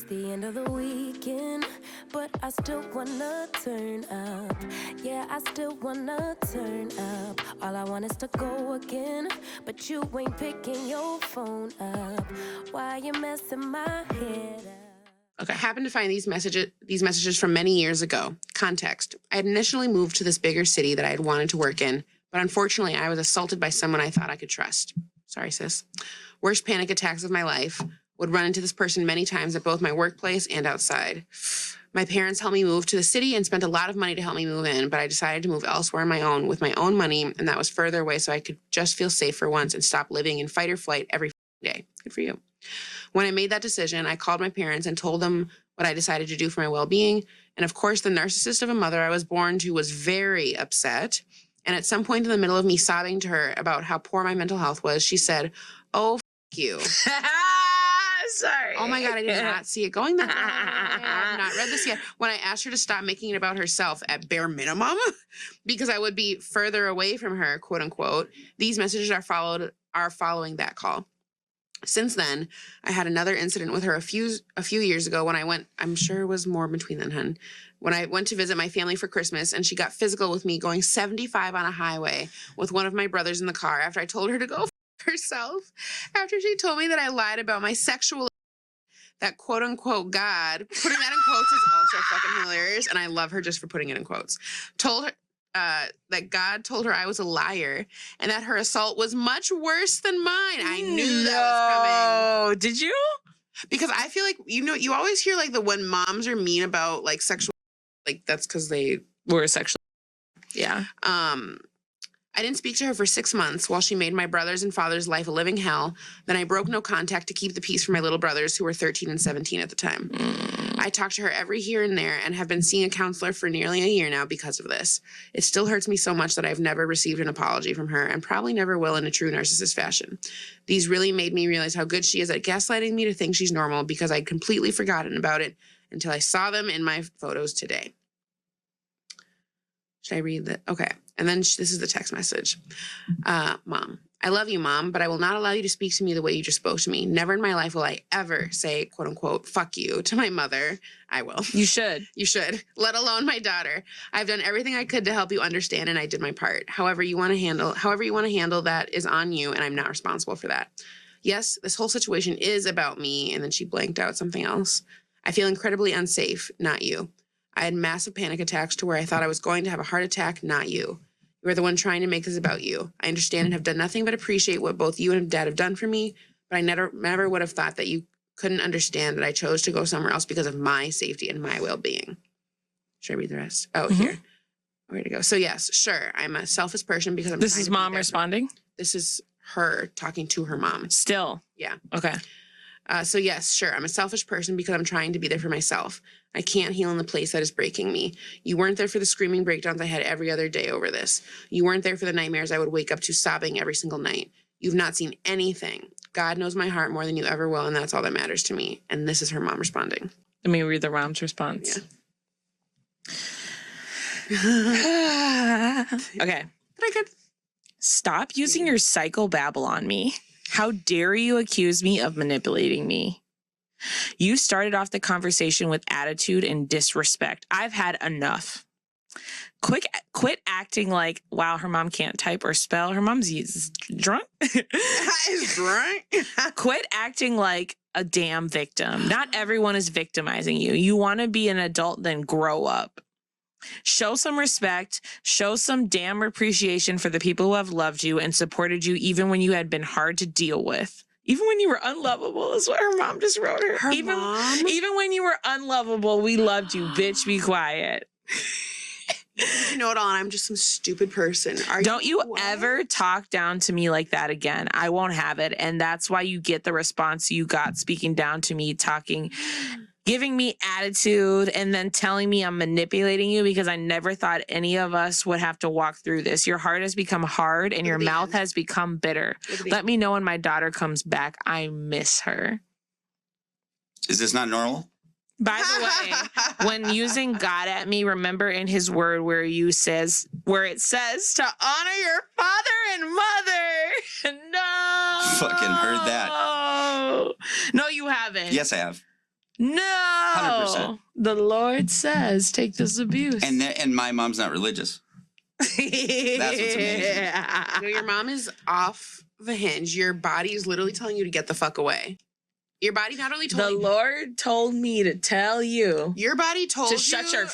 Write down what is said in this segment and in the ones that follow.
the end of the weekend, but I still wanna turn up. Yeah, I still wanna turn up. All I want is to go again, but you ain't picking your phone up. Why you messing my head up? Okay, I happened to find these messages from many years ago. Context. I had initially moved to this bigger city that I had wanted to work in, but unfortunately I was assaulted by someone I thought I could trust. Sorry, sis. Worst panic attacks of my life. Would run into this person many times at both my workplace and outside. My parents helped me move to the city and spent a lot of money to help me move in, but I decided to move elsewhere on my own with my own money, and that was further away so I could just feel safe for once and stop living in fight or flight every day. Good for you. When I made that decision, I called my parents and told them what I decided to do for my well-being. And of course, the narcissist of a mother I was born to was very upset. And at some point in the middle of me sobbing to her about how poor my mental health was, she said, "Oh, f*** you." Sorry. Oh my God, I did not see it going that way. I have not read this yet. When I asked her to stop making it about herself at bare minimum, because I would be further away from her, quote unquote, these messages are following that call. Since then, I had another incident with her a few years ago when I went, I'm sure it was more between then, hun, when I went to visit my family for Christmas, and she got physical with me going 75 on a highway with one of my brothers in the car after I told her to go herself. After she told me that I lied about my sexual, that quote unquote God, putting that in quotes is also fucking hilarious, and I love her just for putting it in quotes, told her that God told her I was a liar and that her assault was much worse than mine. I knew that was coming. Did you? Because I feel like, you always hear like when moms are mean about like sexual, like that's because they were sexual. Yeah. I didn't speak to her for 6 months while she made my brother's and father's life a living hell. Then I broke no contact to keep the peace for my little brothers, who were 13 and 17 at the time. I talked to her every here and there and have been seeing a counselor for nearly a year now because of this. It still hurts me so much that I've never received an apology from her and probably never will in a true narcissist fashion. These really made me realize how good she is at gaslighting me to think she's normal, because I'd completely forgotten about it until I saw them in my photos today. Should I read that? Okay. And then this is the text message. Mom, I love you, Mom, but I will not allow you to speak to me the way you just spoke to me. Never in my life will I ever say, quote unquote, fuck you to my mother. I will. You should. You should. Let alone my daughter. I've done everything I could to help you understand, and I did my part. However you want to handle that is on you, and I'm not responsible for that. Yes, this whole situation is about me. And then she blanked out something else. I feel incredibly unsafe, not you. I had massive panic attacks to where I thought I was going to have a heart attack, not you. You are the one trying to make this about you. I understand and have done nothing but appreciate what both you and Dad have done for me, but I never would have thought that you couldn't understand that I chose to go somewhere else because of my safety and my well-being. Should I read the rest? Oh, here. Where to go? So yes, sure. I'm a selfish person because I'm. This is Mom responding? This is her talking to her mom. Still? Yeah. Okay. So yes, sure. I'm a selfish person because I'm trying to be there for myself. I can't heal in the place that is breaking me. You weren't there for the screaming breakdowns I had every other day over this. You weren't there for the nightmares I would wake up to sobbing every single night. You've not seen anything. God knows my heart more than you ever will, and that's all that matters to me. And this is her mom responding. Let me read the mom's response. Yeah. Okay. Very good. Stop using your psychobabble on me. How dare you accuse me of manipulating me? You started off the conversation with attitude and disrespect. I've had enough. Quit acting like, wow, her mom can't type or spell. Her mom's drunk. Is drunk. Quit acting like a damn victim. Not everyone is victimizing you. You want to be an adult, then grow up. Show some respect, show some damn appreciation for the people who have loved you and supported you even when you had been hard to deal with. Even when you were unlovable is what her mom just wrote her. Even when you were unlovable, we loved you. Bitch, be quiet. You know what, I'm just some stupid person. Don't you ever talk down to me like that again. I won't have it. And that's why you get the response you got speaking down to me, giving me attitude, and then telling me I'm manipulating you because I never thought any of us would have to walk through this. Your heart has become hard and your mouth has become bitter. Let me know when my daughter comes back. I miss her. Is this not normal? By the way, when using God at me, remember in his word where it says to honor your father and mother. No. Fucking heard that. No, you haven't. Yes, I have. No. 100%. The Lord says, take this abuse. And my mom's not religious. That's what's amazing. No, your mom is off the hinge. Your body is literally telling you to get the fuck away. Your body not only told The you, Lord told me to tell you your body told to you shut your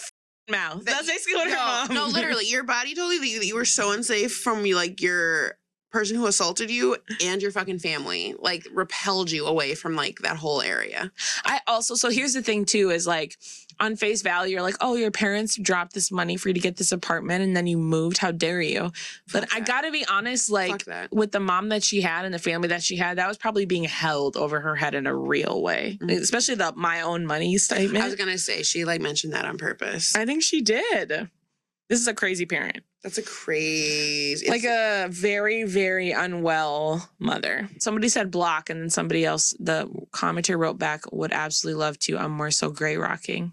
mouth. that- That's basically what her mom. No, literally, your body told you that you were so unsafe from like your person who assaulted you and your fucking family, like repelled you away from like that whole area. I also, so here's the thing too, is like on face value, you're like, oh, your parents dropped this money for you to get this apartment and then you moved. How dare you? But I gotta be honest, like with the mom that she had and the family that she had, that was probably being held over her head in a real way, especially the my own money statement. I was gonna say, she like mentioned that on purpose. I think she did. This is a crazy parent. That's a crazy, like a very, very unwell mother. Somebody said block, and then somebody else, the commenter wrote back, would absolutely love to. I'm more so gray rocking.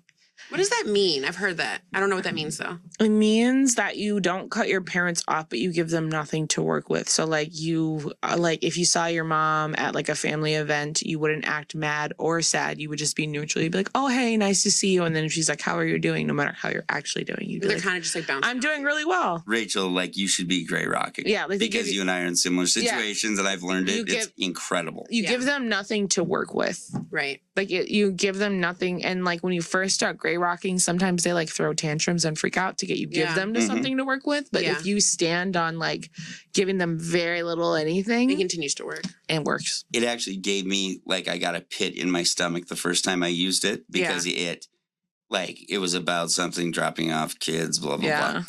What does that mean? I've heard that. I don't know what that means though. It means that you don't cut your parents off, but you give them nothing to work with. So like you, like if you saw your mom at like a family event, you wouldn't act mad or sad. You would just be neutral. You'd be like, oh, hey, nice to see you. And then if she's like, how are you doing? No matter how you're actually doing, you'd be They're like, kind of just like bouncing. I'm doing really well. Rachel, like you should be gray rocking. Yeah, like because you and I are in similar situations and I've learned it. It's incredible. You give them nothing to work with. Right. Like you give them nothing. And like when you first start gray rocking, sometimes they like throw tantrums and freak out to get you give them to something to work with. But if you stand on like giving them very little anything, it continues to work. And works. It actually gave me like I got a pit in my stomach the first time I used it because it was about something dropping off kids, blah blah blah.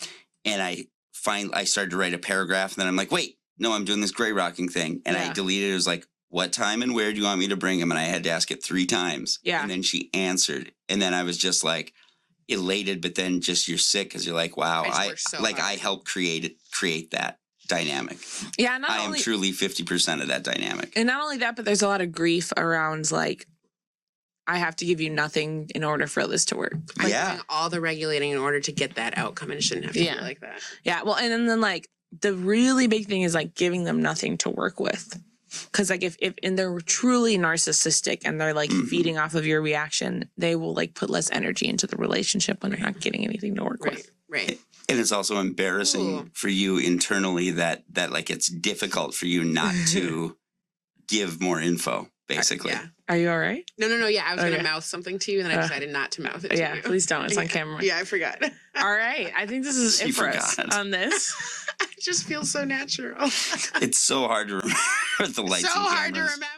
And I started to write a paragraph and then I'm like, wait, no, I'm doing this gray rocking thing. And I deleted it. It was like, what time and where do you want me to bring him? And I had to ask it 3 times. Yeah. And then she answered. And then I was just like elated, but then just you're sick because you're like, wow, I helped create that dynamic. Yeah. I am truly 50% of that dynamic. And not only that, but there's a lot of grief around like, I have to give you nothing in order for this to work. Like doing all the regulating in order to get that outcome, and it shouldn't have to be like that. Yeah. Well, and then like the really big thing is like giving them nothing to work with. Because like if and they're truly narcissistic and they're like feeding off of your reaction, they will like put less energy into the relationship when they're not getting anything to work with. Right. And it's also embarrassing for you internally that like it's difficult for you not to give more info, basically. Yeah. Are you all right? No. Yeah, I was going to mouth something to you, and then I decided not to mouth it to you. Yeah, please don't. It's on camera. Yeah, I forgot. All right. I think this is it for us on this. I just feel so natural. It's so hard to remember the lights so and hard to cameras. remember.